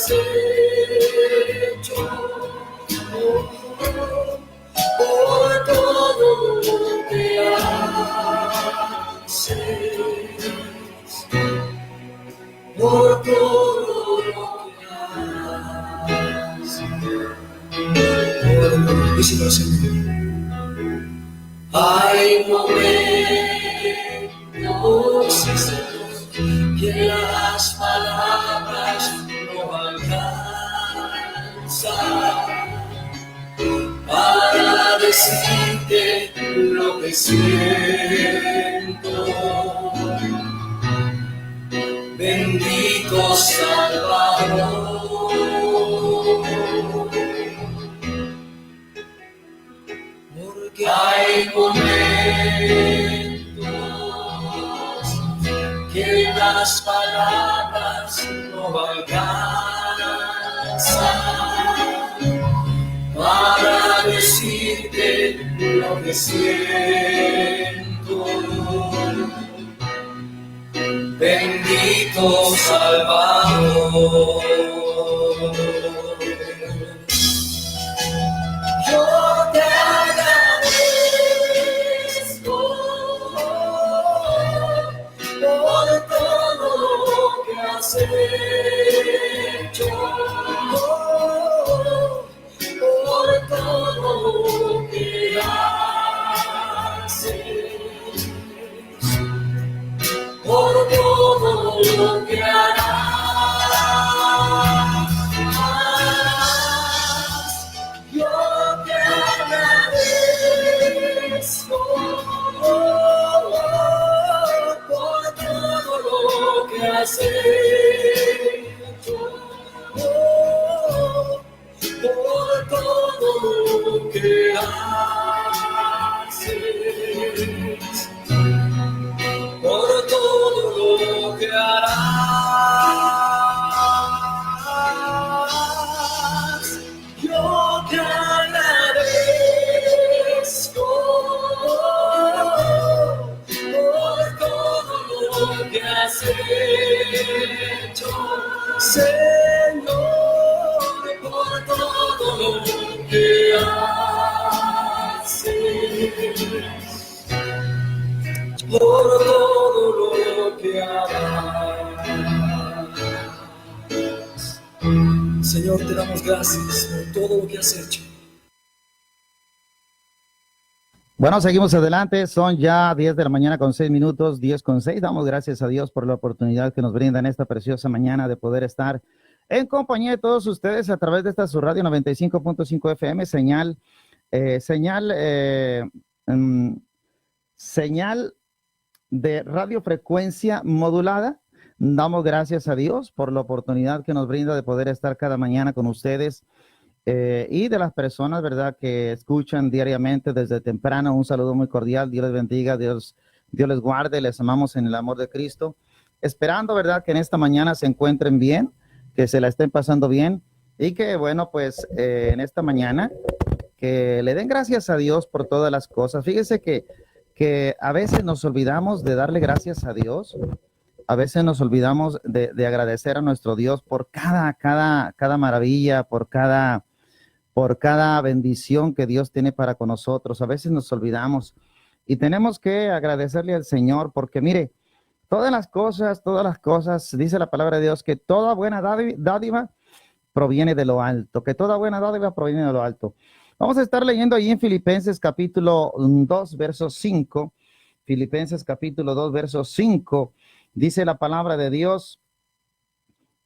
has hecho, por todo lo que haces, por todo lo que haces. Díselo, Señor. Hay momentos, Señor, que las palabras no alcanzan para decirte lo que siento. Bendito Salvador, porque hay momentos que las palabras no alcanzan para decirte lo que siento. Bendito Salvador. Yo te agradezco por todo lo que has hecho, por todo lo que haces, por todo lo que harás. Yo te agradezco por todo lo que has hecho, por todo lo que haces, por todo lo que harás. Yo te agradezco por todo lo que has hecho, Señor, por todo lo que haces, por todo lo que harás. Señor, te damos gracias por todo lo que has hecho. Bueno, seguimos adelante, son ya 10 de la mañana con 6 minutos, 10 con 6. Damos gracias a Dios por la oportunidad que nos brinda en esta preciosa mañana de poder estar en compañía de todos ustedes a través de esta su radio 95.5 FM, señal de radiofrecuencia modulada. Damos gracias a Dios por la oportunidad que nos brinda de poder estar cada mañana con ustedes. Y de las personas, ¿verdad?, que escuchan diariamente desde temprano, un saludo muy cordial. Dios les bendiga, Dios les guarde, les amamos en el amor de Cristo. Esperando, ¿verdad?, que en esta mañana se encuentren bien, que se la estén pasando bien y que, bueno, pues en esta mañana que le den gracias a Dios por todas las cosas. Fíjese que a veces nos olvidamos de darle gracias a Dios. A veces nos olvidamos de agradecer a nuestro Dios por cada maravilla, por cada bendición que Dios tiene para con nosotros. A veces nos olvidamos y tenemos que agradecerle al Señor porque mire, todas las cosas, dice la palabra de Dios que toda buena dádiva proviene de lo alto, que toda buena dádiva proviene de lo alto. Vamos a estar leyendo ahí en Filipenses capítulo 2, verso 5. Filipenses capítulo 2, verso 5. Dice la palabra de Dios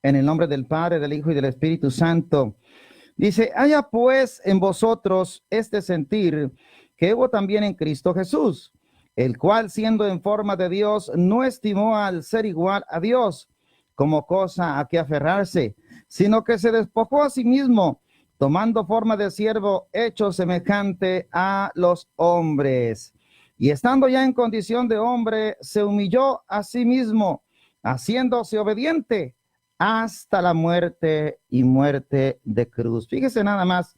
en el nombre del Padre, del Hijo y del Espíritu Santo. Dice, haya pues en vosotros este sentir que hubo también en Cristo Jesús, el cual siendo en forma de Dios, no estimó al ser igual a Dios como cosa a que aferrarse, sino que se despojó a sí mismo, tomando forma de siervo, hecho semejante a los hombres. Y estando ya en condición de hombre, se humilló a sí mismo, haciéndose obediente hasta la muerte y muerte de cruz. Fíjese nada más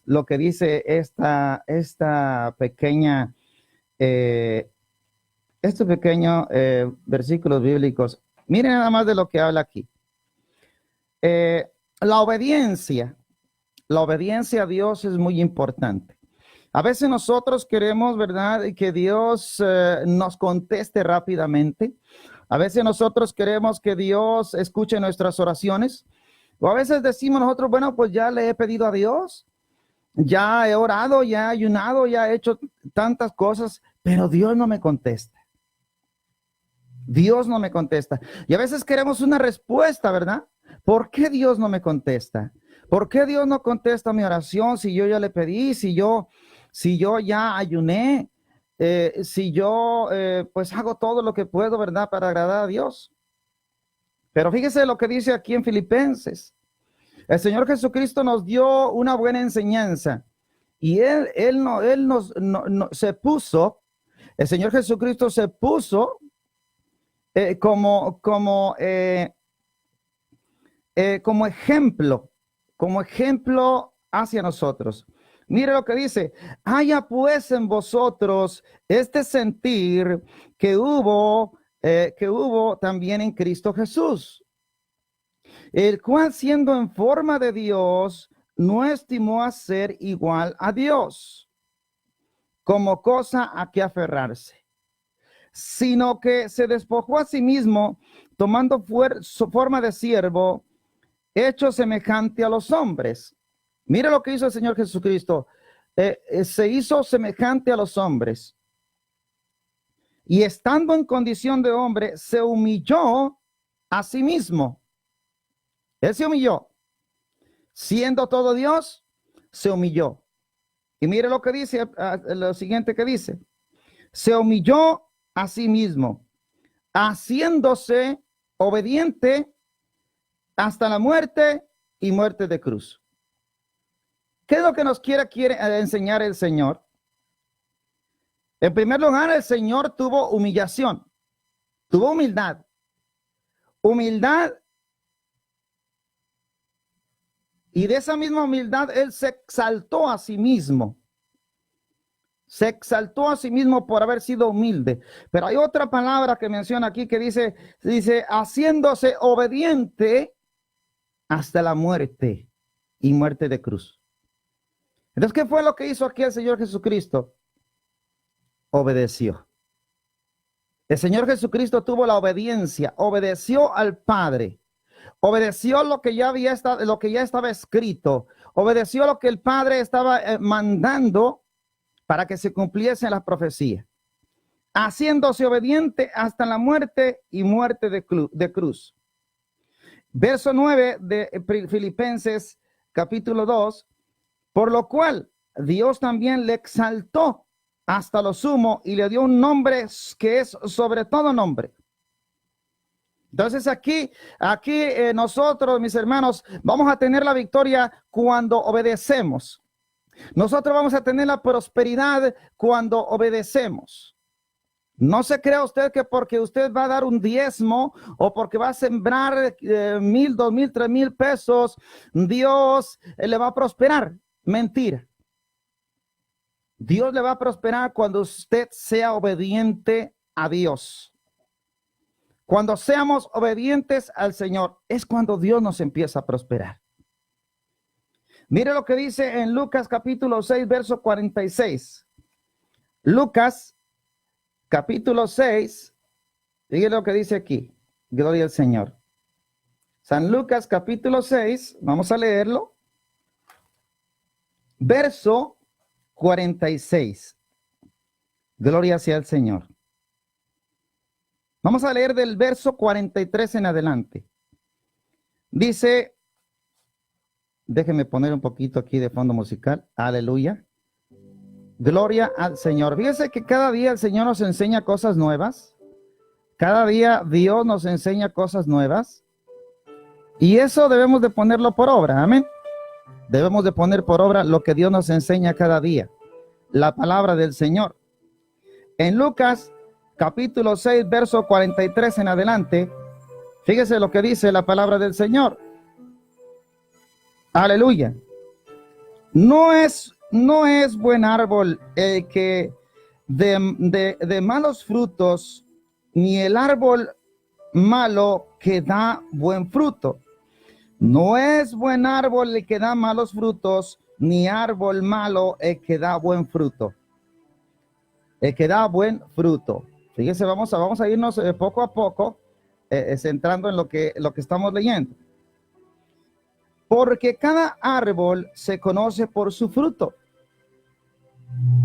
lo que dice estos pequeños versículos bíblicos. Miren nada más de lo que habla aquí. la obediencia. La obediencia a Dios es muy importante. A veces nosotros queremos, ¿verdad?, que Dios nos conteste rápidamente. A veces nosotros queremos que Dios escuche nuestras oraciones. O a veces decimos nosotros, bueno, pues ya le he pedido a Dios, ya he orado, ya he ayunado, ya he hecho tantas cosas, pero Dios no me contesta. Dios no me contesta. Y a veces queremos una respuesta, ¿verdad? ¿Por qué Dios no me contesta? ¿Por qué Dios no contesta mi oración si yo ya le pedí, si yo ya ayuné, si yo pues hago todo lo que puedo, ¿verdad?, para agradar a Dios? Pero fíjese lo que dice aquí en Filipenses. El Señor Jesucristo nos dio una buena enseñanza y Él se puso, el Señor Jesucristo se puso como ejemplo hacia nosotros. Mire lo que dice: haya pues en vosotros este sentir que hubo también en Cristo Jesús, el cual, siendo en forma de Dios, no estimó a ser igual a Dios como cosa a que aferrarse, sino que se despojó a sí mismo, tomando forma de siervo, hecho semejante a los hombres. Mire lo que hizo el Señor Jesucristo. Se hizo semejante a los hombres. Y estando en condición de hombre, se humilló a sí mismo. Él se humilló. Siendo todo Dios, se humilló. Y mire lo que dice, lo siguiente que dice. Se humilló a sí mismo, haciéndose obediente hasta la muerte y muerte de cruz. ¿Qué es lo que nos quiere enseñar el Señor? En primer lugar, el Señor tuvo humillación, tuvo humildad. Humildad. Y de esa misma humildad, Él se exaltó a sí mismo. Se exaltó a sí mismo por haber sido humilde. Pero hay otra palabra que menciona aquí que dice haciéndose obediente hasta la muerte y muerte de cruz. Entonces, ¿qué fue lo que hizo aquí el Señor Jesucristo? Obedeció. El Señor Jesucristo tuvo la obediencia, obedeció al Padre, obedeció lo que ya estaba escrito, obedeció lo que el Padre estaba mandando para que se cumpliese la profecía, haciéndose obediente hasta la muerte y muerte de cruz. Verso 9 de Filipenses capítulo 2, por lo cual Dios también le exaltó hasta lo sumo y le dio un nombre que es sobre todo nombre. Entonces aquí nosotros, mis hermanos, vamos a tener la victoria cuando obedecemos. Nosotros vamos a tener la prosperidad cuando obedecemos. No se crea usted que porque usted va a dar un diezmo o porque va a sembrar 1,000, 2,000, 3,000 pesos, Dios le va a prosperar. Mentira. Dios le va a prosperar cuando usted sea obediente a Dios. Cuando seamos obedientes al Señor, es cuando Dios nos empieza a prosperar. Mire lo que dice en Lucas capítulo 6, verso 46. Lucas capítulo 6, fíjate lo que dice aquí. Gloria al Señor. San Lucas capítulo 6, vamos a leerlo. Verso 46. Gloria sea al Señor. Vamos a leer del verso 43 en adelante. Dice, déjenme poner un poquito aquí de fondo musical. Aleluya. Gloria al Señor. Fíjense que cada día el Señor nos enseña cosas nuevas. Cada día Dios nos enseña cosas nuevas. Y eso debemos de ponerlo por obra. Amén. Debemos de poner por obra lo que Dios nos enseña cada día. La palabra del Señor. En Lucas capítulo 6, verso 43 en adelante, fíjese lo que dice la palabra del Señor. Aleluya. No es buen árbol el que de malos frutos, ni el árbol malo que da buen fruto. No es buen árbol el que da malos frutos, ni árbol malo el que da buen fruto. El que da buen fruto. Fíjese, vamos a irnos poco a poco, centrando en lo que estamos leyendo. Porque cada árbol se conoce por su fruto.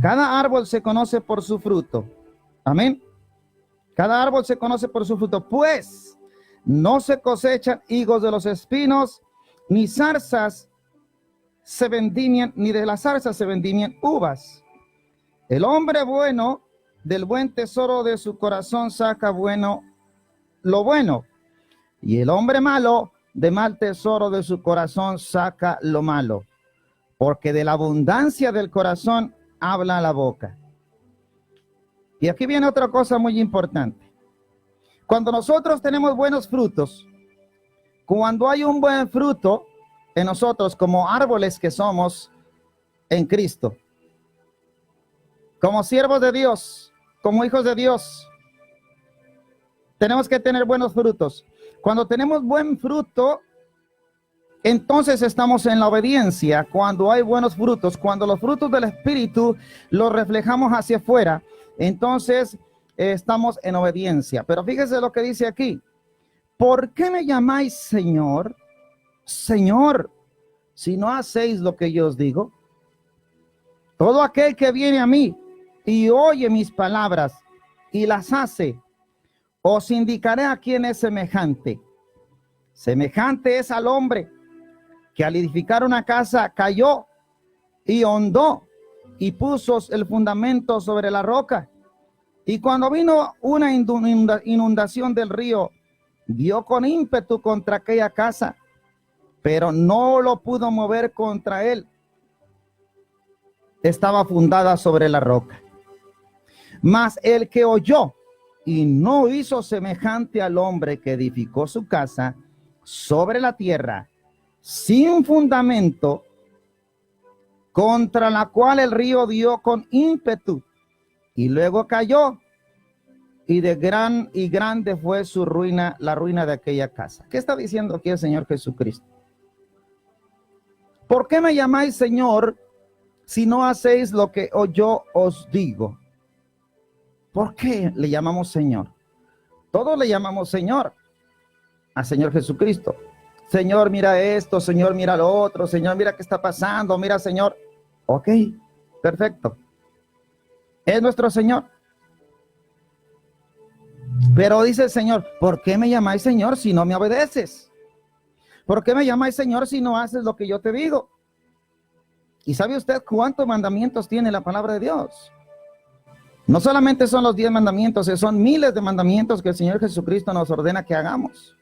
Cada árbol se conoce por su fruto. Amén. Cada árbol se conoce por su fruto. Pues no se cosechan higos de los espinos, ni zarzas se vendimian, ni de las zarzas se vendimian uvas. El hombre bueno del buen tesoro de su corazón saca lo bueno, y el hombre malo de mal tesoro de su corazón saca lo malo, porque de la abundancia del corazón habla la boca. Y aquí viene otra cosa muy importante. Cuando nosotros tenemos buenos frutos, cuando hay un buen fruto en nosotros como árboles que somos en Cristo, como siervos de Dios, como hijos de Dios, tenemos que tener buenos frutos. Cuando tenemos buen fruto, entonces estamos en la obediencia. Cuando hay buenos frutos, cuando los frutos del Espíritu los reflejamos hacia afuera, entonces estamos en obediencia. Pero fíjese lo que dice aquí. ¿Por qué me llamáis Señor, Señor, si no hacéis lo que yo os digo? Todo aquel que viene a mí y oye mis palabras y las hace, os indicaré a quién es semejante. Semejante es al hombre que al edificar una casa cayó y hondó y puso el fundamento sobre la roca. Y cuando vino una inundación del río, dio con ímpetu contra aquella casa, pero no lo pudo mover contra él. Estaba fundada sobre la roca. Mas el que oyó y no hizo semejante al hombre que edificó su casa sobre la tierra, sin fundamento, contra la cual el río dio con ímpetu, y luego cayó, y grande fue su ruina, la ruina de aquella casa. ¿Qué está diciendo aquí el Señor Jesucristo? ¿Por qué me llamáis Señor si no hacéis lo que yo os digo? ¿Por qué le llamamos Señor? Todos le llamamos Señor al Señor Jesucristo. Señor, mira esto, Señor, mira lo otro, Señor, mira qué está pasando, mira, Señor. Ok, perfecto. Es nuestro Señor. Pero dice el Señor, ¿por qué me llamáis Señor si no me obedeces? ¿Por qué me llamáis Señor si no haces lo que yo te digo? ¿Y sabe usted cuántos mandamientos tiene la palabra de Dios? No solamente son los 10 mandamientos, son miles de mandamientos que el Señor Jesucristo nos ordena que hagamos,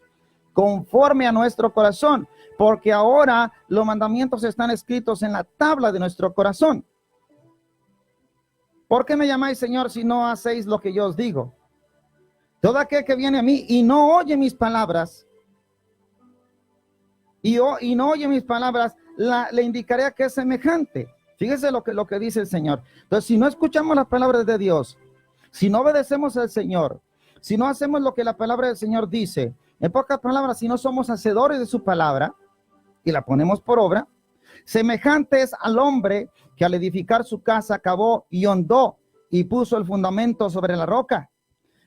conforme a nuestro corazón, porque ahora los mandamientos están escritos en la tabla de nuestro corazón. ¿Por qué me llamáis Señor si no hacéis lo que yo os digo? Todo aquel que viene a mí y no oye mis palabras, y no oye mis palabras, le indicaré a que es semejante. Fíjese lo que dice el Señor. Entonces, si no escuchamos las palabras de Dios, si no obedecemos al Señor, si no hacemos lo que la palabra del Señor dice, en pocas palabras, si no somos hacedores de su palabra y la ponemos por obra, semejante es al hombre que al edificar su casa cavó y hondó y puso el fundamento sobre la roca.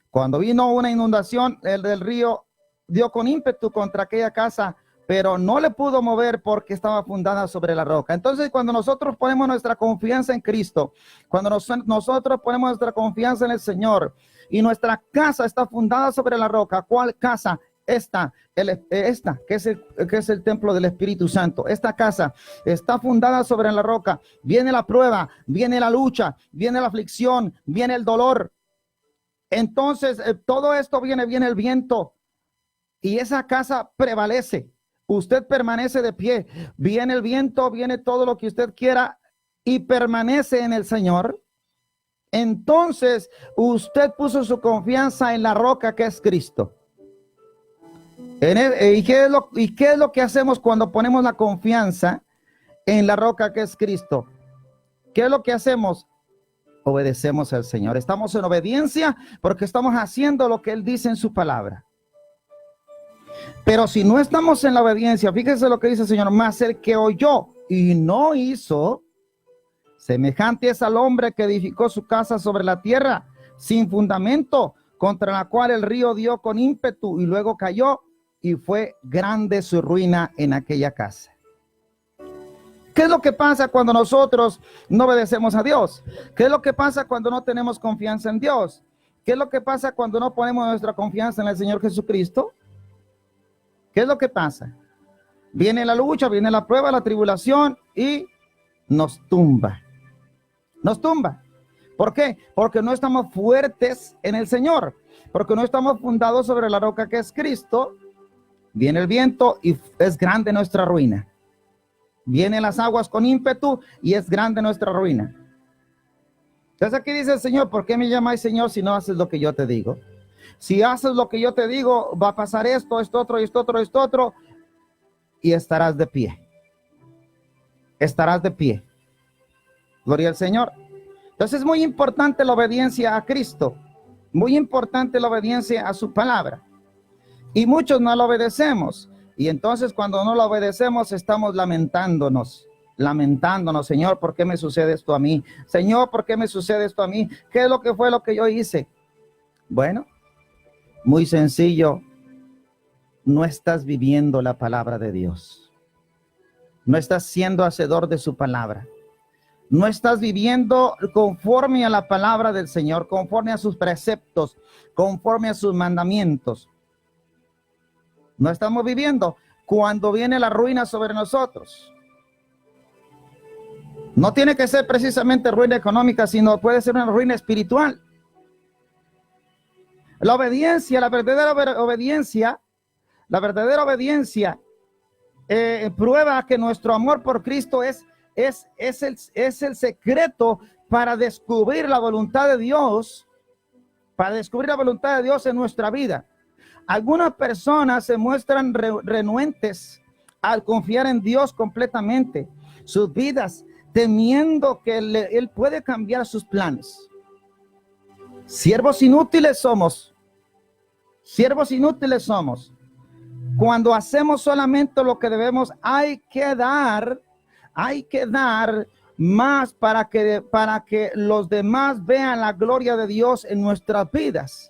Cuando vino una inundación, el del río dio con ímpetu contra aquella casa, pero no le pudo mover porque estaba fundada sobre la roca. Entonces, cuando nosotros ponemos nuestra confianza en Cristo, cuando nosotros ponemos nuestra confianza en el Señor y nuestra casa está fundada sobre la roca, ¿cuál casa? Esta, que es el templo del Espíritu Santo. Esta casa está fundada sobre la roca. Viene la prueba, viene la lucha, viene la aflicción, viene el dolor. Entonces, todo esto viene el viento y esa casa prevalece. Usted permanece de pie, viene el viento, viene todo lo que usted quiera y permanece en el Señor. Entonces usted puso su confianza en la roca que es Cristo. ¿Y qué es lo que hacemos cuando ponemos la confianza en la roca que es Cristo? ¿Qué es lo que hacemos? Obedecemos al Señor. Estamos en obediencia porque estamos haciendo lo que Él dice en su palabra. Pero si no estamos en la obediencia, fíjense lo que dice el Señor, más el que oyó y no hizo, semejante es al hombre que edificó su casa sobre la tierra sin fundamento, contra la cual el río dio con ímpetu y luego cayó, y fue grande su ruina en aquella casa. ¿Qué es lo que pasa cuando nosotros no obedecemos a Dios? ¿Qué es lo que pasa cuando no tenemos confianza en Dios? ¿Qué es lo que pasa cuando no ponemos nuestra confianza en el Señor Jesucristo? ¿Qué es lo que pasa? Viene la lucha, viene la prueba, la tribulación y nos tumba. Nos tumba. ¿Por qué? Porque no estamos fuertes en el Señor. Porque no estamos fundados sobre la roca que es Cristo. Viene el viento y es grande nuestra ruina. Vienen las aguas con ímpetu y es grande nuestra ruina. Entonces aquí dice el Señor, ¿por qué me llamáis Señor si no haces lo que yo te digo? Si haces lo que yo te digo, va a pasar esto, esto otro, esto otro, esto otro, y estarás de pie. Estarás de pie. Gloria al Señor. Entonces es muy importante la obediencia a Cristo. Muy importante la obediencia a su palabra. Y muchos no lo obedecemos. Y entonces cuando no lo obedecemos estamos lamentándonos, Señor, ¿por qué me sucede esto a mí? Señor, ¿por qué me sucede esto a mí? ¿Qué es lo que fue lo que yo hice? Bueno, muy sencillo, no estás viviendo la palabra de Dios. No estás siendo hacedor de su palabra. No estás viviendo conforme a la palabra del Señor, conforme a sus preceptos, conforme a sus mandamientos. No estamos viviendo cuando viene la ruina sobre nosotros. No tiene que ser precisamente ruina económica, sino puede ser una ruina espiritual. La obediencia, la verdadera obediencia prueba que nuestro amor por Cristo es el secreto para descubrir la voluntad de Dios, en nuestra vida. Algunas personas se muestran renuentes al confiar en Dios completamente, sus vidas, temiendo que Él puede cambiar sus planes. Siervos inútiles somos. Cuando hacemos solamente lo que debemos, hay que dar más para que los demás vean la gloria de Dios en nuestras vidas.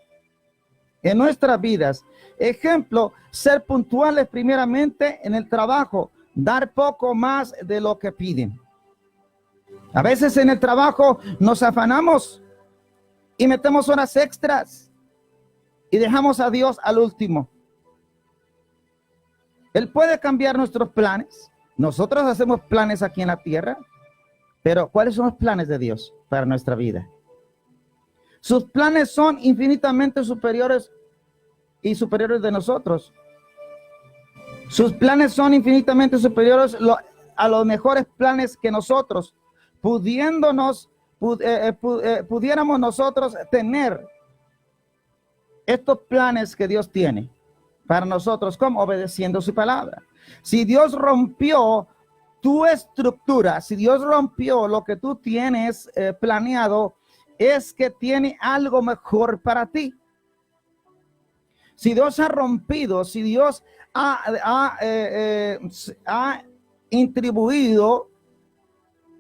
Ejemplo, ser puntuales primeramente en el trabajo, dar poco más de lo que piden. A veces en el trabajo nos afanamos y metemos horas extras y dejamos a Dios al último. Él puede cambiar nuestros planes. Nosotros hacemos planes aquí en la tierra, pero ¿cuáles son los planes de Dios para nuestra vida? Sus planes son infinitamente superiores de nosotros. Sus planes son infinitamente superiores a los mejores planes que nosotros, pudiéramos nosotros tener estos planes que Dios tiene para nosotros, como obedeciendo su palabra. Si Dios rompió tu estructura, si Dios rompió lo que tú tienes planeado, es que tiene algo mejor para ti. Si Dios ha rompido, si Dios ha intribuido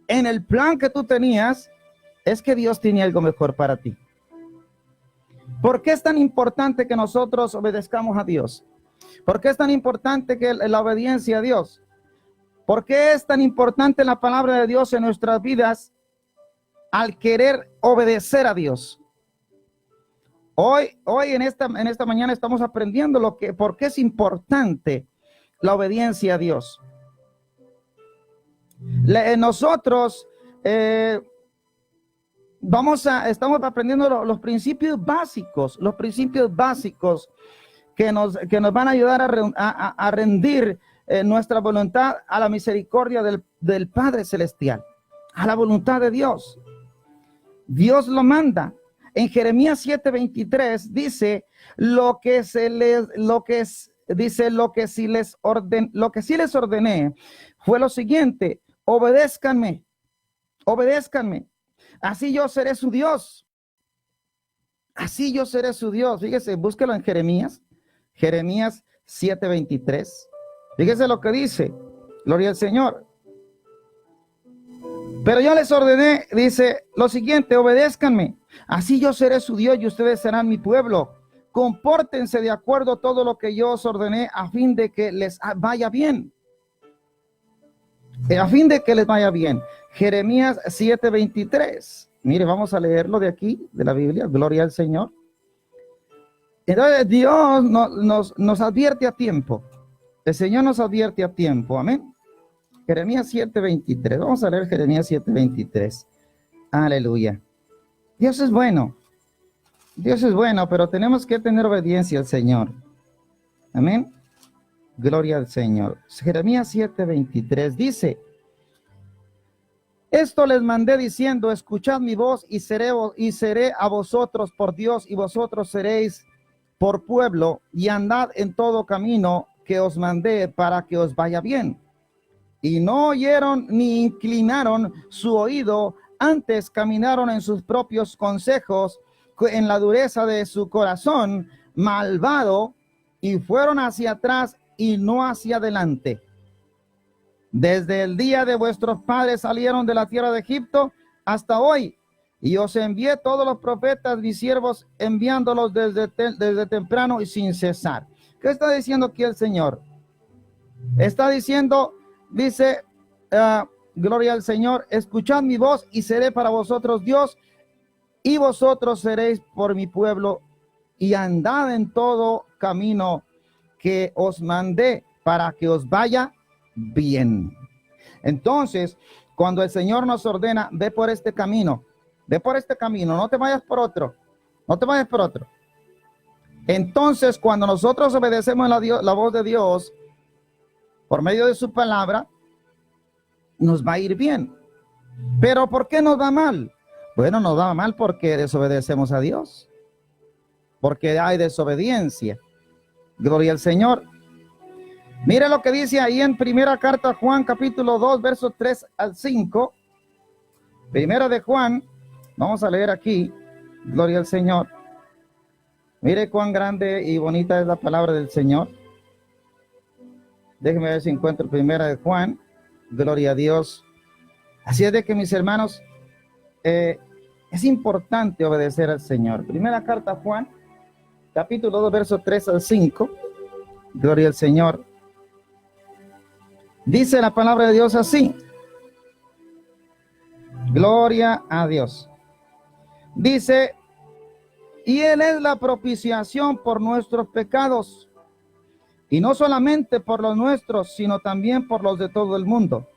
en el plan que tú tenías, es que Dios tiene algo mejor para ti. ¿Por qué es tan importante que nosotros obedezcamos a Dios? ¿Por qué es tan importante que la obediencia a Dios? ¿Por qué es tan importante la palabra de Dios en nuestras vidas al querer obedecer a Dios? Hoy en esta mañana estamos aprendiendo por qué es importante la obediencia a Dios. Nosotros estamos aprendiendo los principios básicos, que nos van a ayudar a rendir nuestra voluntad a la misericordia del Padre Celestial, a la voluntad de Dios. Dios lo manda. En Jeremías 7:23 dice lo que sí les ordené fue lo siguiente: obedézcanme, así yo seré su Dios. Fíjese, búsquelo en Jeremías 7:23. Fíjese lo que dice, gloria al Señor. Pero yo les ordené, dice lo siguiente: obedézcanme, así yo seré su Dios y ustedes serán mi pueblo. Compórtense de acuerdo a todo lo que yo os ordené, a fin de que les vaya bien. A fin de que les vaya bien. Jeremías 7:23. Mire, vamos a leerlo de aquí, de la Biblia. Gloria al Señor. Entonces Dios nos advierte a tiempo. El Señor nos advierte a tiempo. Amén. Jeremías 7:23. Vamos a leer Jeremías 7:23. Aleluya. Dios es bueno. Dios es bueno, pero tenemos que tener obediencia al Señor. Amén. Gloria al Señor. Jeremías 7:23 dice: esto les mandé diciendo, escuchad mi voz y seré a vosotros por Dios y vosotros seréis por pueblo, y andad en todo camino que os mandé para que os vaya bien. Y no oyeron ni inclinaron su oído, antes caminaron en sus propios consejos, en la dureza de su corazón malvado, y fueron hacia atrás y no hacia adelante. Desde el día de vuestros padres salieron de la tierra de Egipto hasta hoy, y os envié todos los profetas, mis siervos, enviándolos desde temprano y sin cesar. ¿Qué está diciendo aquí el Señor? Está diciendo, dice, gloria al Señor, escuchad mi voz y seré para vosotros Dios, y vosotros seréis por mi pueblo, y andad en todo camino que os mandé para que os vaya bien. Entonces, cuando el Señor nos ordena, ve por este camino, no te vayas por otro, Entonces, cuando nosotros obedecemos la voz de Dios por medio de su palabra, nos va a ir bien. Pero ¿por qué nos va mal? Bueno, nos va mal porque desobedecemos a Dios, porque hay desobediencia. Gloria al Señor. Mire lo que dice ahí en primera carta a Juan, capítulo 2, versos 3 al 5. Primera de Juan, vamos a leer aquí, gloria al Señor. Mire cuán grande y bonita es la palabra del Señor. Déjenme ver si encuentro primera de Juan, gloria a Dios. Así es de que, mis hermanos, es importante obedecer al Señor. Primera carta a Juan, capítulo 2, versos 3 al 5, gloria al Señor. Dice la palabra de Dios así. Gloria a Dios. Dice, y Él es la propiciación por nuestros pecados, y no solamente por los nuestros, sino también por los de todo el mundo.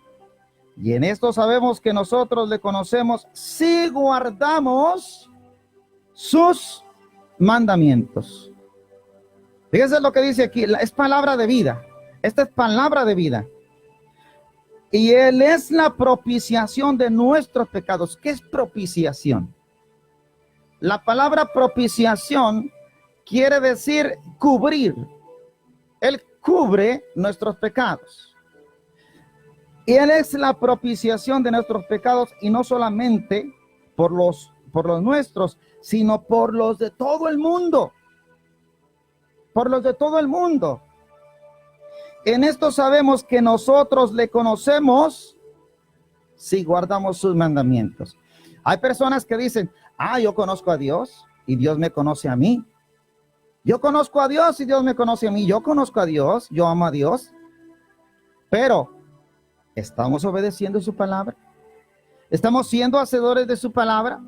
Y en esto sabemos que nosotros le conocemos si guardamos sus mandamientos. Fíjense lo que dice aquí, es palabra de vida. Esta es palabra de vida. Y Él es la propiciación de nuestros pecados. ¿Qué es propiciación? La palabra propiciación quiere decir cubrir. Él cubre nuestros pecados. Y Él es la propiciación de nuestros pecados, y no solamente por los nuestros, sino por los de todo el mundo. Por los de todo el mundo. En esto sabemos que nosotros le conocemos si guardamos sus mandamientos. Hay personas que dicen, yo conozco a Dios y Dios me conoce a mí. Yo conozco a Dios y Dios me conoce a mí. Yo conozco a Dios, yo amo a Dios. Pero, ¿estamos obedeciendo su palabra? ¿Estamos siendo hacedores de su palabra?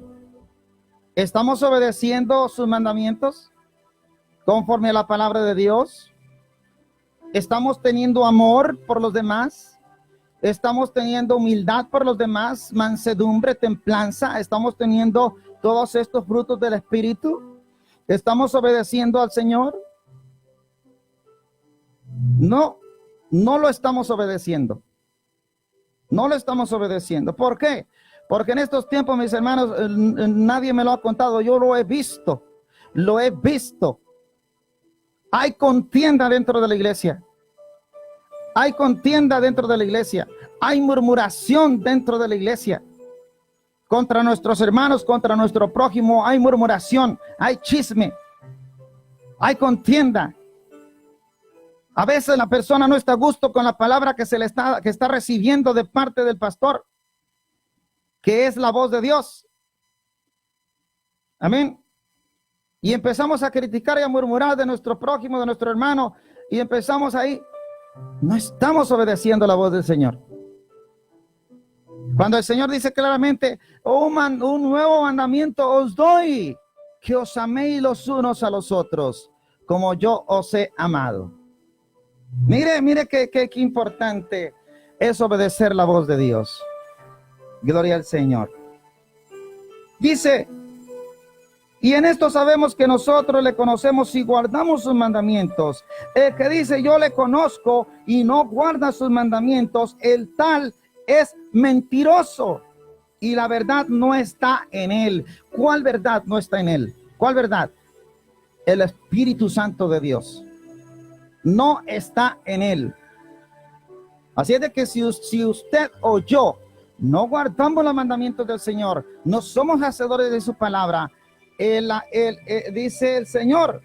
¿Estamos obedeciendo sus mandamientos conforme a la palabra de Dios? ¿Estamos teniendo amor por los demás? ¿Estamos teniendo humildad por los demás? Mansedumbre, templanza. ¿Estamos teniendo todos estos frutos del Espíritu? ¿Estamos obedeciendo al Señor? No lo estamos obedeciendo. No lo estamos obedeciendo. ¿Por qué? Porque en estos tiempos, mis hermanos, nadie me lo ha contado. Yo lo he visto. Lo he visto. Hay contienda dentro de la iglesia. Hay contienda dentro de la iglesia. Hay murmuración dentro de la iglesia. Contra nuestros hermanos, contra nuestro prójimo, hay murmuración, hay chisme, hay contienda. A veces la persona no está a gusto con la palabra que está recibiendo de parte del pastor, que es la voz de Dios. Amén. Y empezamos a criticar y a murmurar de nuestro prójimo, de nuestro hermano, y empezamos ahí. No estamos obedeciendo la voz del Señor. Cuando el Señor dice claramente, un nuevo mandamiento os doy, que os améis los unos a los otros, como yo os he amado. Mire qué importante es obedecer la voz de Dios. Gloria al Señor. Dice, y en esto sabemos que nosotros le conocemos y guardamos sus mandamientos. El que dice yo le conozco y no guarda sus mandamientos, el tal es mentiroso y la verdad no está en él. ¿Cuál verdad no está en él? ¿Cuál verdad? El Espíritu Santo de Dios no está en él. Así es de que si usted o yo no guardamos los mandamientos del Señor, no somos hacedores de su palabra, dice el Señor,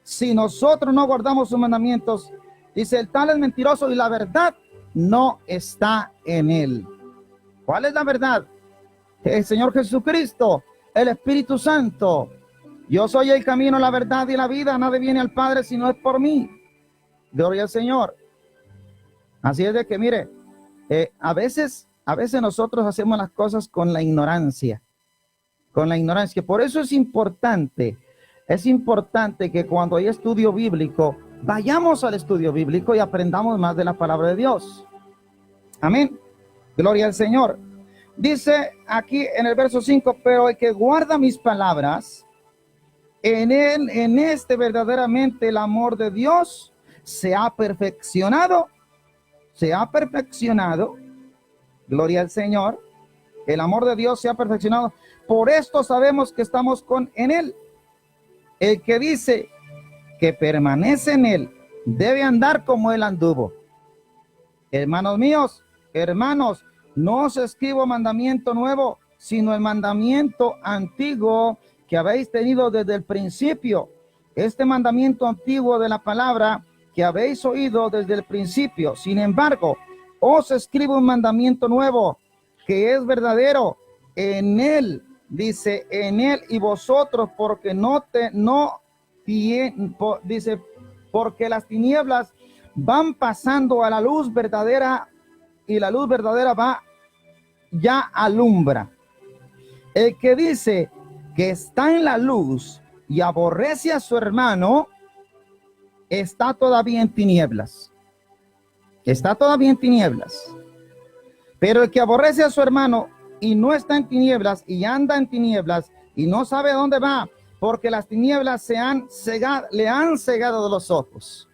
si nosotros no guardamos sus mandamientos, dice el tal es mentiroso y la verdad no está en él. ¿Cuál es la verdad? El Señor Jesucristo, el Espíritu Santo. Yo soy el camino, la verdad y la vida. Nadie viene al Padre si no es por mí. Gloria al Señor. Así es de que, mire, a veces nosotros hacemos las cosas con la ignorancia. Con la ignorancia. Por eso es importante que cuando hay estudio bíblico, vayamos al estudio bíblico y aprendamos más de la palabra de Dios. Amén. Gloria al Señor. Dice aquí en el verso 5, pero el que guarda mis palabras, en él, en este verdaderamente el amor de Dios se ha perfeccionado. Gloria al Señor. El amor de Dios se ha perfeccionado. Por esto sabemos que estamos en él. El que dice que permanece en él debe andar como él anduvo. Hermanos míos, hermanos, no os escribo mandamiento nuevo, sino el mandamiento antiguo que habéis tenido desde el principio. Este mandamiento antiguo de la palabra que habéis oído desde el principio. Sin embargo, os escribo un mandamiento nuevo que es verdadero. En él, dice, en él y vosotros, porque dice, porque las tinieblas van pasando a la luz verdadera y la luz verdadera ya alumbra. El que dice que está en la luz y aborrece a su hermano, está todavía en tinieblas. Está todavía en tinieblas. Pero el que aborrece a su hermano y no está en tinieblas y anda en tinieblas y no sabe dónde va, porque las tinieblas le han cegado de los ojos.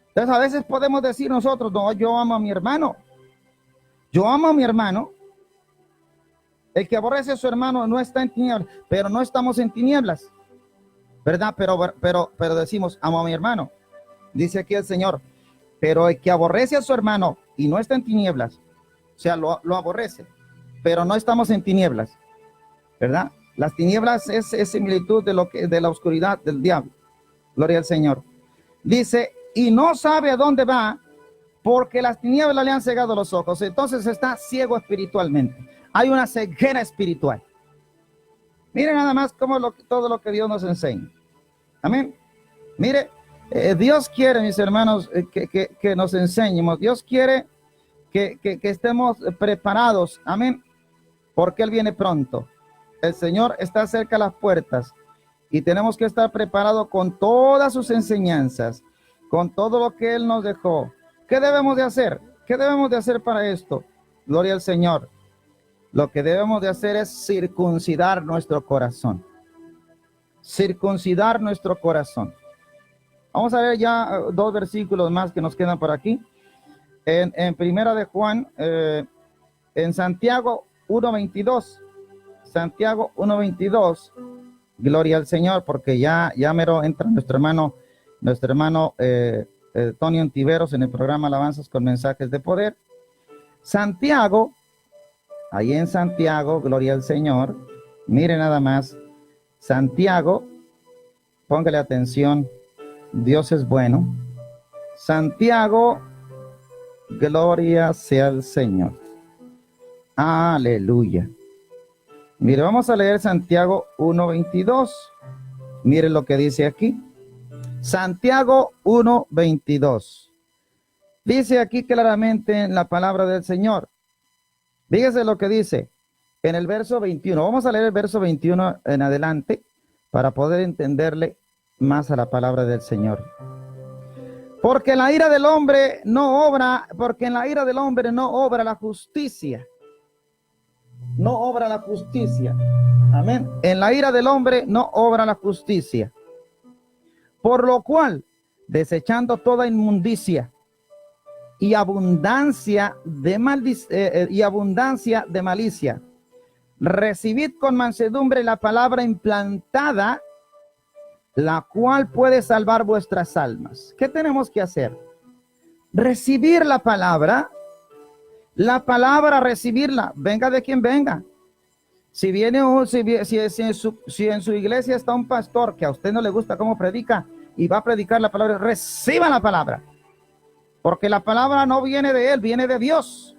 Entonces a veces podemos decir nosotros, no, yo amo a mi hermano. Yo amo a mi hermano. El que aborrece a su hermano no está en tinieblas, pero no estamos en tinieblas, ¿verdad? Pero decimos, amo a mi hermano. Dice aquí el Señor, pero el que aborrece a su hermano y no está en tinieblas, o sea, lo aborrece, pero no estamos en tinieblas, ¿verdad? Las tinieblas es similitud de la oscuridad del diablo. Gloria al Señor. Dice, y no sabe a dónde va, porque las tinieblas le han cegado los ojos. Entonces está ciego espiritualmente. Hay una ceguera espiritual. Miren nada más todo lo que Dios nos enseña. Amén. Mire, Dios quiere, mis hermanos, que nos enseñemos. Dios quiere que estemos preparados. Amén. Porque Él viene pronto. El Señor está cerca a las puertas y tenemos que estar preparados con todas sus enseñanzas, con todo lo que Él nos dejó. ¿Qué debemos de hacer? ¿Qué debemos de hacer para esto? Gloria al Señor. Lo que debemos de hacer es circuncidar nuestro corazón. Circuncidar nuestro corazón. Vamos a ver ya 2 versículos más que nos quedan por aquí. En Primera de Juan, en Santiago 1:22. Santiago 1:22. Gloria al Señor, porque ya mero entra nuestro hermano Tony Ontiveros en el programa Alabanzas con Mensajes de Poder. Santiago, ahí en Santiago, gloria al Señor. Mire nada más, Santiago, póngale atención, Dios es bueno. Santiago, gloria sea al Señor. Aleluya. Mire, vamos a leer Santiago 1:22. Mire lo que dice aquí. Santiago 1:22. Dice aquí claramente en la palabra del Señor. Fíjese lo que dice en el verso 21. Vamos a leer el verso 21 en adelante para poder entenderle más a la palabra del Señor. Porque en la ira del hombre no obra, porque en la ira del hombre no obra la justicia. No obra la justicia. Amén. En la ira del hombre no obra la justicia. Por lo cual, desechando toda inmundicia y abundancia de malicia, recibid con mansedumbre la palabra implantada, la cual puede salvar vuestras almas. ¿Qué tenemos que hacer? Recibir la palabra, recibirla, venga de quien venga. Si viene si en su iglesia está un pastor que a usted no le gusta cómo predica y va a predicar la palabra, reciba la palabra, porque la palabra no viene de él, viene de Dios.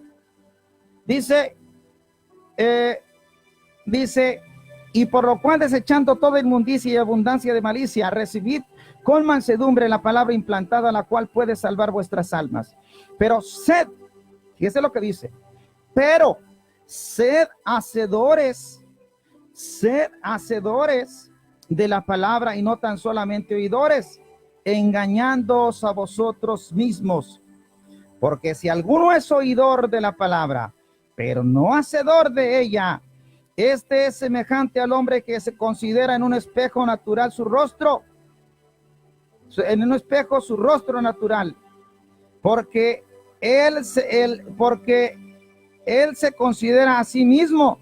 Dice, y por lo cual desechando toda inmundicia y abundancia de malicia, recibid con mansedumbre la palabra implantada, la cual puede salvar vuestras almas. Pero fíjese lo que dice, pero sed hacedores de la palabra y no tan solamente oidores, engañándoos a vosotros mismos. Porque si alguno es oidor de la palabra, pero no hacedor de ella, este es semejante al hombre que se considera en un espejo natural su rostro natural, porque él se considera a sí mismo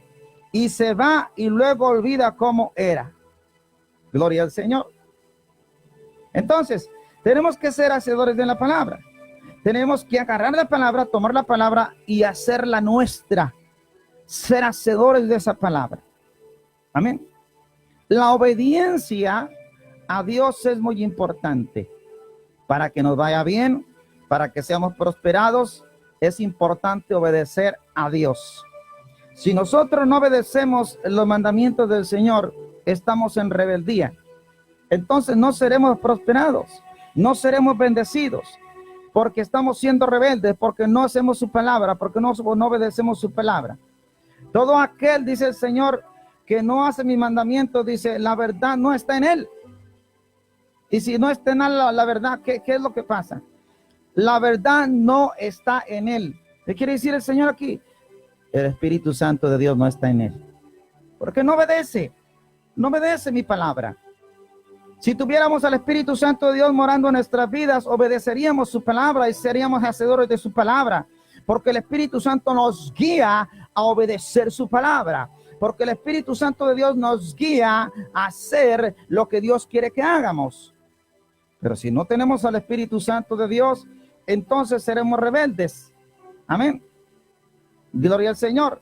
y se va y luego olvida cómo era. Gloria al Señor. Entonces, tenemos que ser hacedores de la palabra. Tenemos que agarrar la palabra, tomar la palabra y hacerla nuestra. Ser hacedores de esa palabra. Amén. La obediencia a Dios es muy importante. Para que nos vaya bien, para que seamos prosperados, es importante obedecer a Dios. Si nosotros no obedecemos los mandamientos del Señor, estamos en rebeldía. Entonces no seremos prosperados, no seremos bendecidos, porque estamos siendo rebeldes, porque no hacemos su palabra, porque no obedecemos su palabra. Todo aquel, dice el Señor, que no hace mi mandamiento, dice, la verdad no está en él. Y si no está en él la verdad, ¿qué es lo que pasa? La verdad no está en él. ¿Qué quiere decir el Señor aquí? El Espíritu Santo de Dios no está en él. Porque no obedece mi palabra. Si tuviéramos al Espíritu Santo de Dios morando en nuestras vidas, obedeceríamos su palabra y seríamos hacedores de su palabra. Porque el Espíritu Santo nos guía a obedecer su palabra. Porque el Espíritu Santo de Dios nos guía a hacer lo que Dios quiere que hagamos. Pero si no tenemos al Espíritu Santo de Dios, entonces seremos rebeldes. Amén. Gloria al Señor.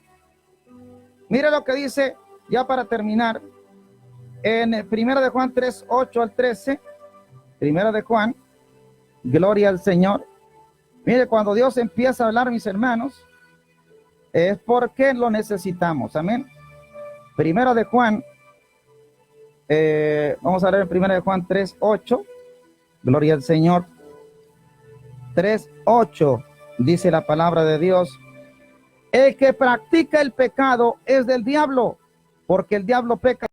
Mire lo que dice, ya para terminar, en 1 de Juan 3, 8 al 13. 1 de Juan, gloria al Señor. Mire, cuando Dios empieza a hablar, mis hermanos, es porque lo necesitamos. Amén. 1 de Juan, vamos a leer 1 de Juan 3, 8. Gloria al Señor. 3, 8, dice la palabra de Dios. El que practica el pecado es del diablo, porque el diablo peca.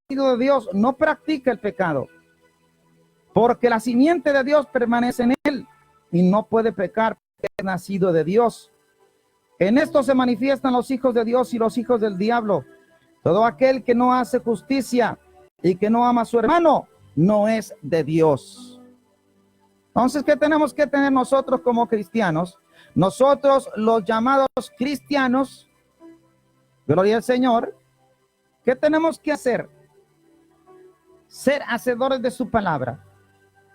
De Dios no practica el pecado, porque la simiente de Dios permanece en él y no puede pecar porque es nacido de Dios. En esto se manifiestan los hijos de Dios y los hijos del diablo. Todo aquel que no hace justicia y que no ama a su hermano no es de Dios. Entonces, ¿qué tenemos que tener nosotros como cristianos? Nosotros, los llamados cristianos, gloria al Señor, ¿qué tenemos que hacer? Ser hacedores de su palabra.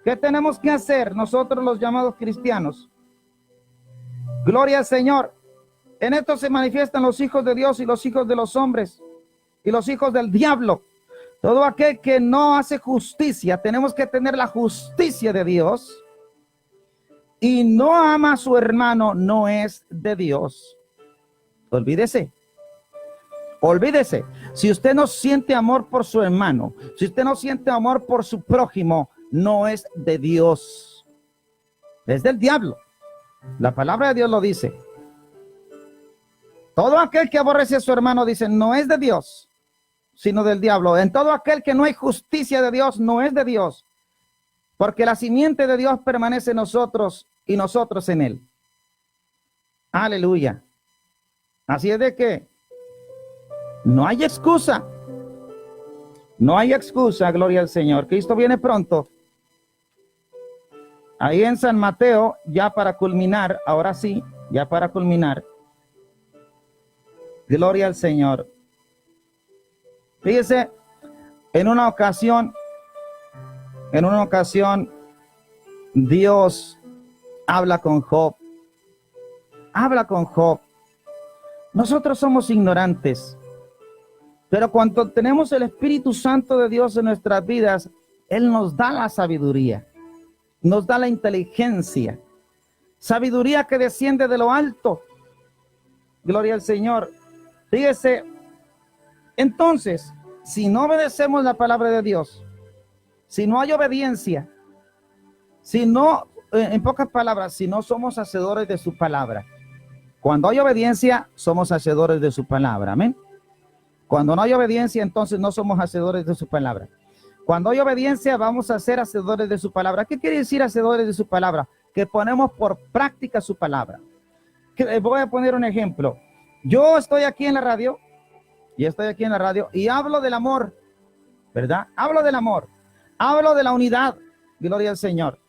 ¿Qué tenemos que hacer nosotros, los llamados cristianos? Gloria al Señor. En esto se manifiestan los hijos de Dios y los hijos de los hombres. y los hijos del diablo. Todo aquel que no hace justicia, tenemos que tener la justicia de Dios, y no ama a su hermano, no es de Dios. Olvídese. Olvídese. Si usted no siente amor por su hermano, si usted no siente amor por su prójimo, no es de Dios. Es del diablo. La palabra de Dios lo dice. Todo aquel que aborrece a su hermano, dice, no es de Dios, sino del diablo. En todo aquel que no hay justicia de Dios, no es de Dios. Porque la simiente de Dios permanece en nosotros y nosotros en él. Aleluya. Así es de que no hay excusa. No hay excusa, gloria al Señor. Cristo viene pronto. Ahí en San Mateo, ya para culminar, ahora sí, ya para culminar. Gloria al Señor. Fíjese, en una ocasión, Dios habla con Job. Habla con Job. Nosotros somos ignorantes, pero cuando tenemos el Espíritu Santo de Dios en nuestras vidas, Él nos da la sabiduría, nos da la inteligencia, sabiduría que desciende de lo alto. Gloria al Señor. Fíjese, entonces, si no obedecemos la palabra de Dios, si no hay obediencia, si no, en pocas palabras, si no somos hacedores de su palabra. Cuando hay obediencia, somos hacedores de su palabra. Amén. Cuando no hay obediencia, entonces no somos hacedores de su palabra. Cuando hay obediencia, vamos a ser hacedores de su palabra. ¿Qué quiere decir hacedores de su palabra? Que ponemos por práctica su palabra. Voy a poner un ejemplo. Yo estoy aquí en la radio, y hablo del amor, ¿verdad? Hablo del amor, hablo de la unidad, gloria al Señor.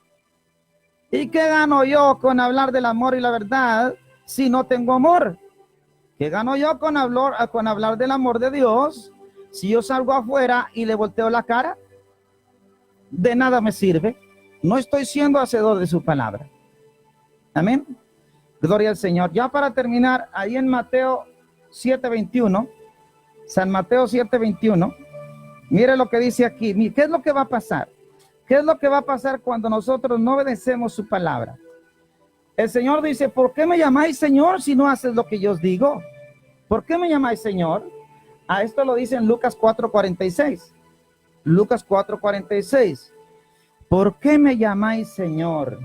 ¿Y qué gano yo con hablar del amor y la verdad si no tengo amor? ¿Qué gano yo con hablar del amor de Dios si yo salgo afuera y le volteo la cara? De nada me sirve. No estoy siendo hacedor de su palabra. Amén. Gloria al Señor. Ya para terminar, ahí en Mateo 7:21, San Mateo 7:21, mire lo que dice aquí. ¿Qué es lo que va a pasar? ¿Qué es lo que va a pasar cuando nosotros no obedecemos su palabra? El Señor dice, ¿por qué me llamáis Señor si no haces lo que yo os digo? ¿Por qué me llamáis Señor? A esto lo dice en Lucas 4:46. Lucas 4:46. ¿Por qué me llamáis Señor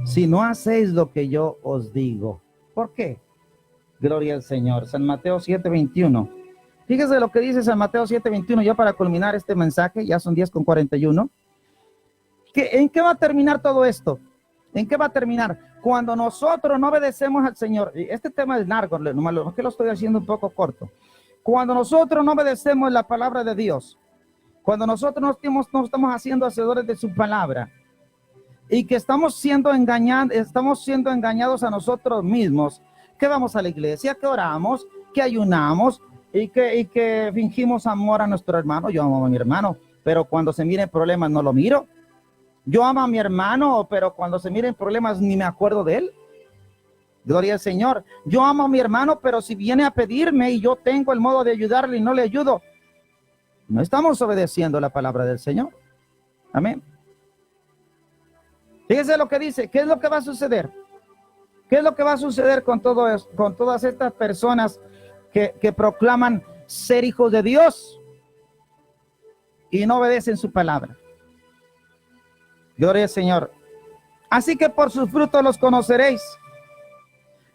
si no hacéis lo que yo os digo? ¿Por qué? Gloria al Señor. San Mateo 7:21. Fíjese lo que dice San Mateo 7:21, ya para culminar este mensaje, ya son 10:41. ¿En qué va a terminar todo esto? ¿En qué va a terminar? Cuando nosotros no obedecemos al Señor. Este tema es largo, nomás que lo estoy haciendo un poco corto. Cuando nosotros no obedecemos la palabra de Dios, cuando nosotros no estamos haciendo hacedores de su palabra, y que estamos siendo engañados a nosotros mismos, que vamos a la iglesia, que oramos, que ayunamos, y que fingimos amor a nuestro hermano. Yo amo a mi hermano, pero cuando se miren problemas no lo miro. Yo amo a mi hermano, pero cuando se miren problemas ni me acuerdo de él. Gloria al Señor. Yo amo a mi hermano, pero si viene a pedirme y yo tengo el modo de ayudarle y no le ayudo, no estamos obedeciendo la palabra del Señor. Amén. Fíjese lo que dice. ¿Qué es lo que va a suceder? ¿Qué es lo que va a suceder con todo eso, con todas estas personas que proclaman ser hijos de Dios y no obedecen su palabra? Gloria al Señor. Así que por sus frutos los conoceréis.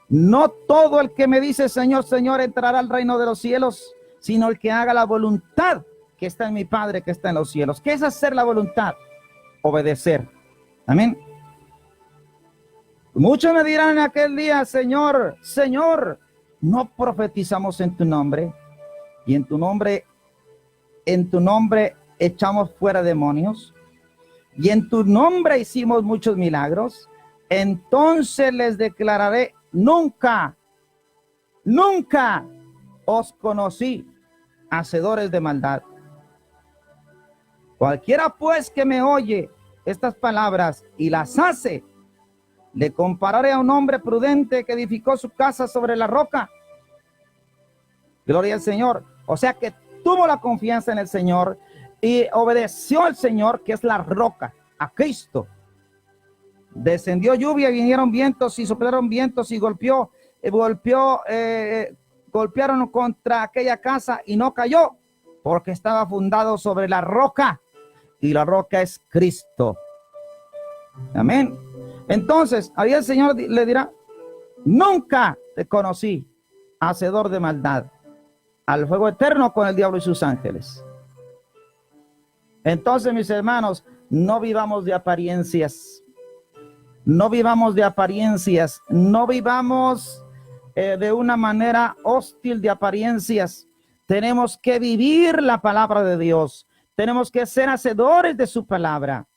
No todo el que me dice Señor, Señor entrará al reino de los cielos, sino el que haga la voluntad que está en mi Padre que está en los cielos. ¿Qué es hacer la voluntad? Obedecer. Amén. Muchos me dirán en aquel día, Señor, Señor, no profetizamos en tu nombre, y en tu nombre echamos fuera demonios, y en tu nombre hicimos muchos milagros. Entonces les declararé, nunca os conocí, hacedores de maldad. Cualquiera pues que me oye estas palabras y las hace, le compararé a un hombre prudente que edificó su casa sobre la roca. Gloria al Señor. O sea que tuvo la confianza en el Señor y obedeció al Señor, que es la roca, a Cristo. Descendió lluvia, vinieron vientos y soplaron vientos y golpearon contra aquella casa y no cayó, porque estaba fundado sobre la roca, y la roca es Cristo. Amén. Entonces, ahí el Señor le dirá: nunca te conocí, hacedor de maldad, al fuego eterno con el diablo y sus ángeles. Entonces, mis hermanos, no vivamos de apariencias. No vivamos de apariencias. No vivamos de una manera hostil de apariencias. Tenemos que vivir la palabra de Dios. Tenemos que ser hacedores de su palabra.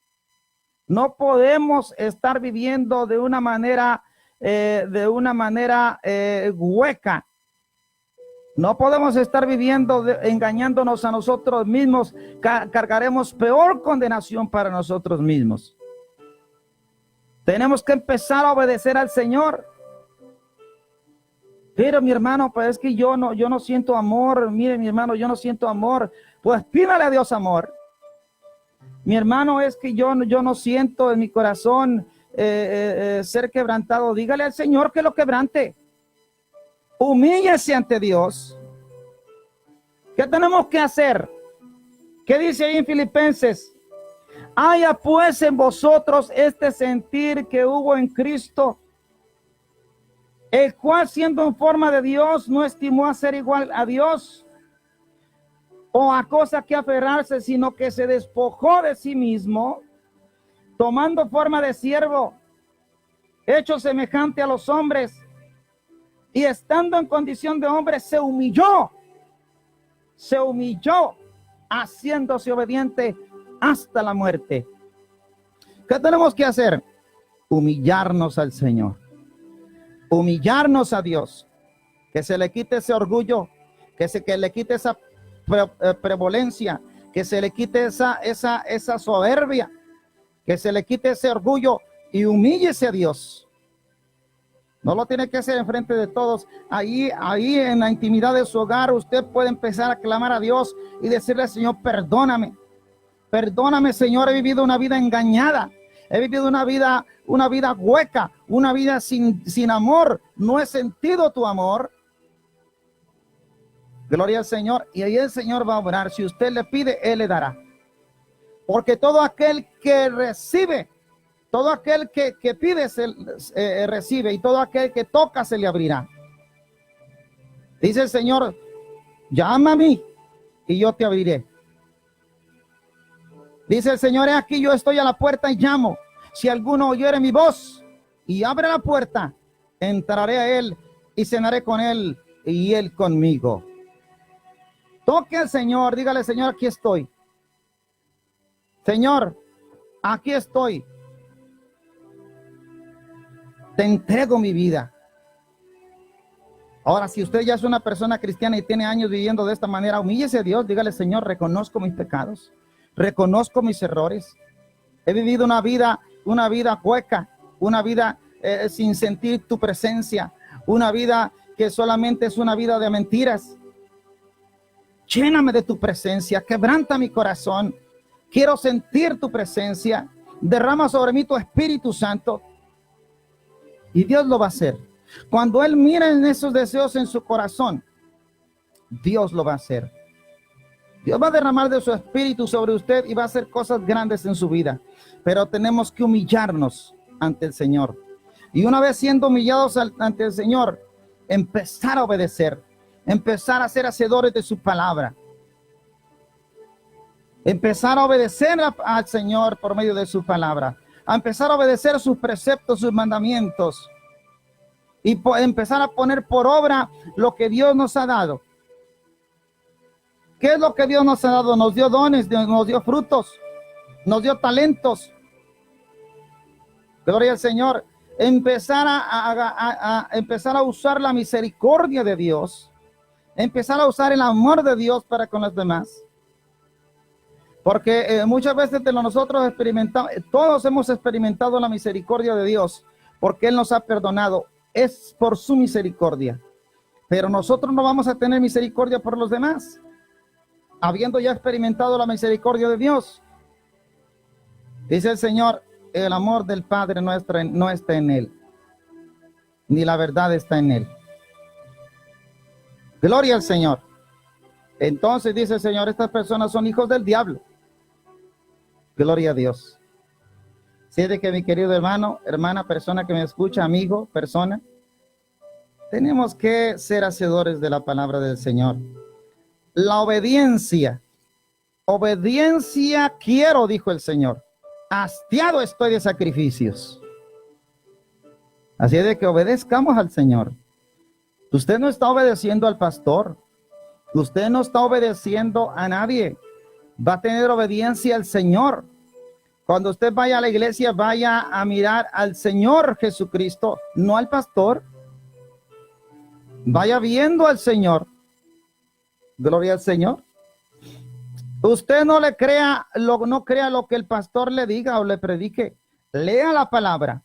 No podemos estar viviendo de una manera hueca. No podemos estar viviendo engañándonos a nosotros mismos. Cargaremos peor condenación para nosotros mismos. Tenemos que empezar a obedecer al Señor. Pero mi hermano, pues es que yo no siento amor. Mire, mi hermano, yo no siento amor. Pues pídale a Dios amor. Mi hermano, es que yo no siento en mi corazón ser quebrantado. Dígale al Señor que lo quebrante. Humíllese ante Dios. ¿Qué tenemos que hacer? ¿Qué dice ahí en Filipenses? Haya pues en vosotros este sentir que hubo en Cristo, el cual siendo en forma de Dios no estimó a ser igual a Dios o a cosa que aferrarse, sino que se despojó de sí mismo, tomando forma de siervo, hecho semejante a los hombres, y estando en condición de hombre se humilló, haciéndose obediente hasta la muerte. ¿Qué tenemos que hacer? Humillarnos al Señor, humillarnos a Dios, que se le quite ese orgullo, que le quite esa prevolencia, que se le quite esa soberbia, que se le quite ese orgullo y humíllese a Dios. No lo tiene que hacer en frente de todos. Ahí en la intimidad de su hogar, usted puede empezar a clamar a Dios y decirle al Señor: perdóname, perdóname, Señor, he vivido una vida engañada, he vivido una vida hueca, una vida sin amor, no he sentido tu amor. Gloria al Señor. Y ahí el Señor va a obrar. Si usted le pide, Él le dará. Porque todo aquel que recibe, todo aquel que pide, recibe, y todo aquel que toca se le abrirá. Dice el Señor: llama a mí y yo te abriré. Dice el Señor: aquí yo estoy a la puerta y llamo. Si alguno oyere mi voz y abre la puerta, entraré a él y cenaré con él y él conmigo. Toque al Señor, dígale: Señor, aquí estoy. Señor, aquí estoy. Te entrego mi vida. Ahora, si usted ya es una persona cristiana y tiene años viviendo de esta manera, humíllese a Dios, dígale: Señor, reconozco mis pecados, reconozco mis errores. He vivido una vida hueca, una vida sin sentir tu presencia, una vida que solamente es una vida de mentiras. Lléname de tu presencia, quebranta mi corazón. Quiero sentir tu presencia. Derrama sobre mí tu Espíritu Santo. Y Dios lo va a hacer. Cuando Él mira en esos deseos en su corazón, Dios lo va a hacer. Dios va a derramar de su Espíritu sobre usted y va a hacer cosas grandes en su vida. Pero tenemos que humillarnos ante el Señor. Y una vez siendo humillados ante el Señor, empezar a obedecer. Empezar a ser hacedores de su palabra. Empezar a obedecer al Señor por medio de su palabra. A empezar a obedecer sus preceptos, sus mandamientos. Y empezar a poner por obra lo que Dios nos ha dado. ¿Qué es lo que Dios nos ha dado? Nos dio dones, nos dio frutos, nos dio talentos. Gloria al Señor. Empezar a usar la misericordia de Dios. Empezar a usar el amor de Dios para con los demás. Porque muchas veces nosotros todos hemos experimentado la misericordia de Dios, porque Él nos ha perdonado. Es por su misericordia. Pero nosotros no vamos a tener misericordia por los demás. habiendo ya experimentado la misericordia de Dios. Dice el Señor, el amor del Padre no está en él, ni la verdad está en él. Gloria al Señor. Entonces dice el Señor, estas personas son hijos del diablo. Gloria a Dios. Siente que mi querido hermano, hermana, persona que me escucha, amigo, persona, tenemos que ser hacedores de la palabra del Señor. La obediencia quiero, dijo el Señor. Hastiado estoy de sacrificios. Así es de que obedezcamos al Señor. Usted no está obedeciendo al pastor. Usted no está obedeciendo a nadie. Va a tener obediencia al Señor. Cuando usted vaya a la iglesia, vaya a mirar al Señor Jesucristo, no al pastor. Vaya viendo al Señor. Gloria al Señor. Usted no crea lo que el pastor le diga o le predique. Lea la palabra.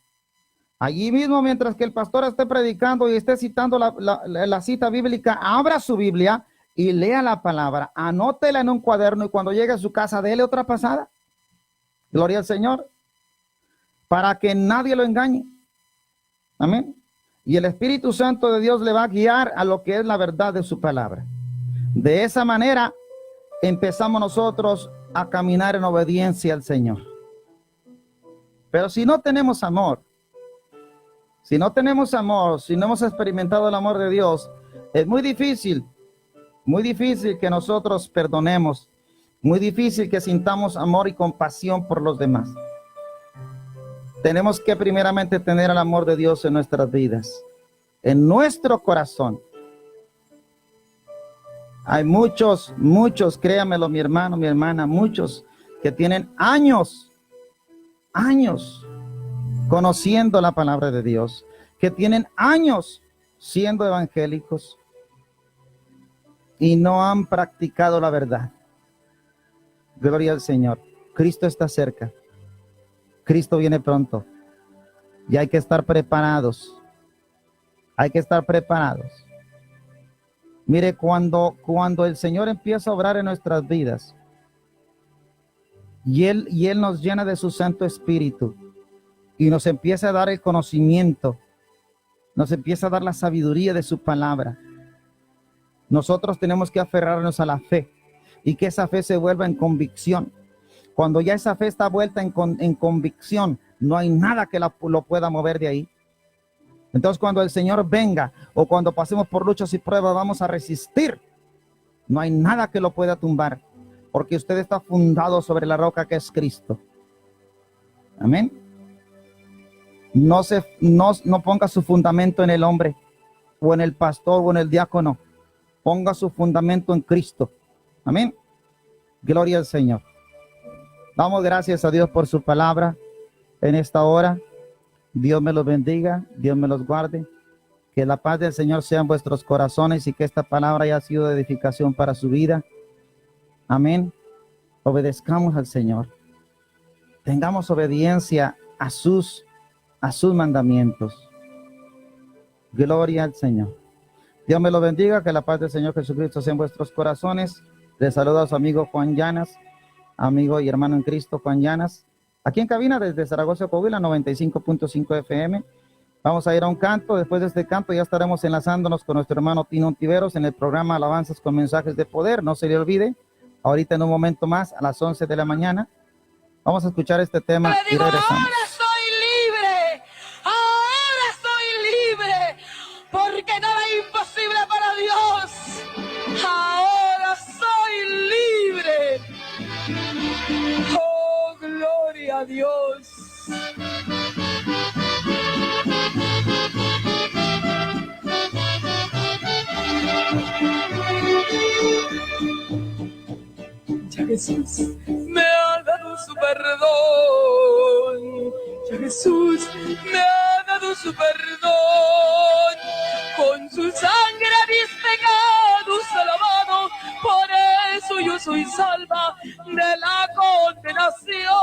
Allí mismo, mientras que el pastor esté predicando y esté citando la cita bíblica, abra su Biblia y lea la palabra. Anótela en un cuaderno y cuando llegue a su casa, dele otra pasada. Gloria al Señor. Para que nadie lo engañe. Amén. Y el Espíritu Santo de Dios le va a guiar a lo que es la verdad de su palabra. De esa manera empezamos nosotros a caminar en obediencia al Señor. Pero si no tenemos amor, si no hemos experimentado el amor de Dios, es muy difícil que nosotros perdonemos, muy difícil que sintamos amor y compasión por los demás. Tenemos que primeramente tener el amor de Dios en nuestras vidas, en nuestro corazón. Hay muchos, créamelo, mi hermano, mi hermana, muchos que tienen años conociendo la palabra de Dios, que tienen años siendo evangélicos y no han practicado la verdad. Gloria al Señor. Cristo está cerca. Cristo viene pronto. Y hay que estar preparados. Hay que estar preparados. Mire, cuando el Señor empieza a obrar en nuestras vidas y Él nos llena de su Santo Espíritu y nos empieza a dar el conocimiento, nos empieza a dar la sabiduría de su palabra, nosotros tenemos que aferrarnos a la fe y que esa fe se vuelva en convicción. Cuando ya esa fe está vuelta en convicción, no hay nada que lo pueda mover de ahí. Entonces, cuando el Señor venga o cuando pasemos por luchas y pruebas, vamos a resistir. No hay nada que lo pueda tumbar, porque usted está fundado sobre la roca que es Cristo. Amén. No ponga su fundamento en el hombre o en el pastor o en el diácono. Ponga su fundamento en Cristo. Amén. Gloria al Señor. Damos gracias a Dios por su palabra en esta hora. Dios me los bendiga, Dios me los guarde. Que la paz del Señor sea en vuestros corazones y que esta palabra haya sido de edificación para su vida. Amén. Obedezcamos al Señor. Tengamos obediencia a sus mandamientos. Gloria al Señor. Dios me lo bendiga, que la paz del Señor Jesucristo sea en vuestros corazones. Les saluda a su amigo Juan Llanas, amigo y hermano en Cristo Juan Llanas. Aquí en cabina desde Zaragoza, Coahuila, 95.5 FM. Vamos a ir a un canto. Después de este canto ya estaremos enlazándonos con nuestro hermano Tino Ontiveros en el programa Alabanzas con Mensajes de Poder. No se le olvide, ahorita en un momento más, a las 11 de la mañana, vamos a escuchar este tema y regresamos. Ahora soy libre, porque nada es imposible para Dios. Ahora soy libre. Oh, gloria a Dios. Ya Jesús me ha dado su perdón. Ya Jesús me ha dado su perdón. Con su sangre mis pecados ha lavado. Por eso yo soy salva de la condenación.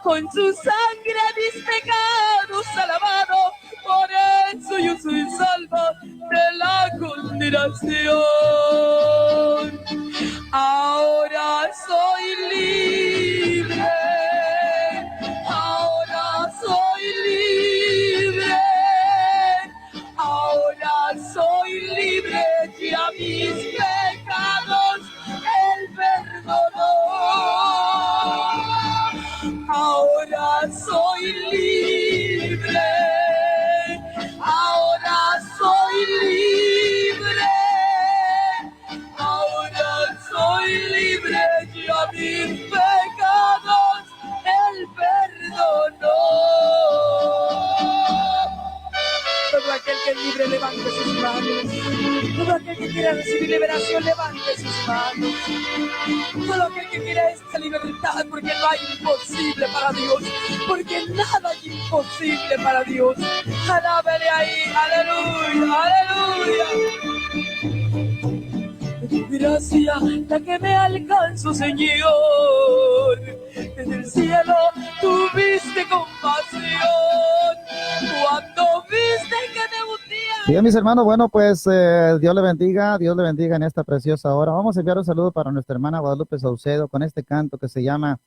Con su sangre mis pecados ha lavado. Por eso yo soy salva de la condenación. Ahora soy libre, ahora soy libre, ahora soy libre, ya mis pecados Él perdonó. Ahora soy libre, ahora soy libre, ahora soy libre, ya mis pecados Él perdonó. Todo aquel que es libre levante sus manos. Todo aquel que quiera recibir liberación levante sus manos. Todo aquel que quiera esta libertad, porque no hay imposible para Dios, porque nada es imposible para Dios. Alábele ahí, aleluya, aleluya. De tu gracia la que me alcanzó, Señor. Desde el cielo tuviste compasión cuando viste que te hundía. Bien, mis hermanos, bueno, pues Dios le bendiga en esta preciosa hora. Vamos a enviar un saludo para nuestra hermana Guadalupe Saucedo con este canto que se llama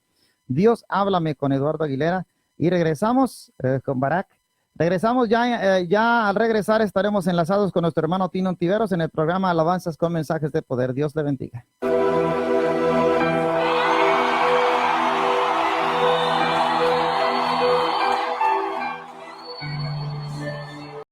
Dios háblame, con Eduardo Aguilera. Y regresamos con Barak. Regresamos ya al regresar estaremos enlazados con nuestro hermano Tino Tiveros en el programa Alabanzas con Mensajes de Poder. Dios le bendiga.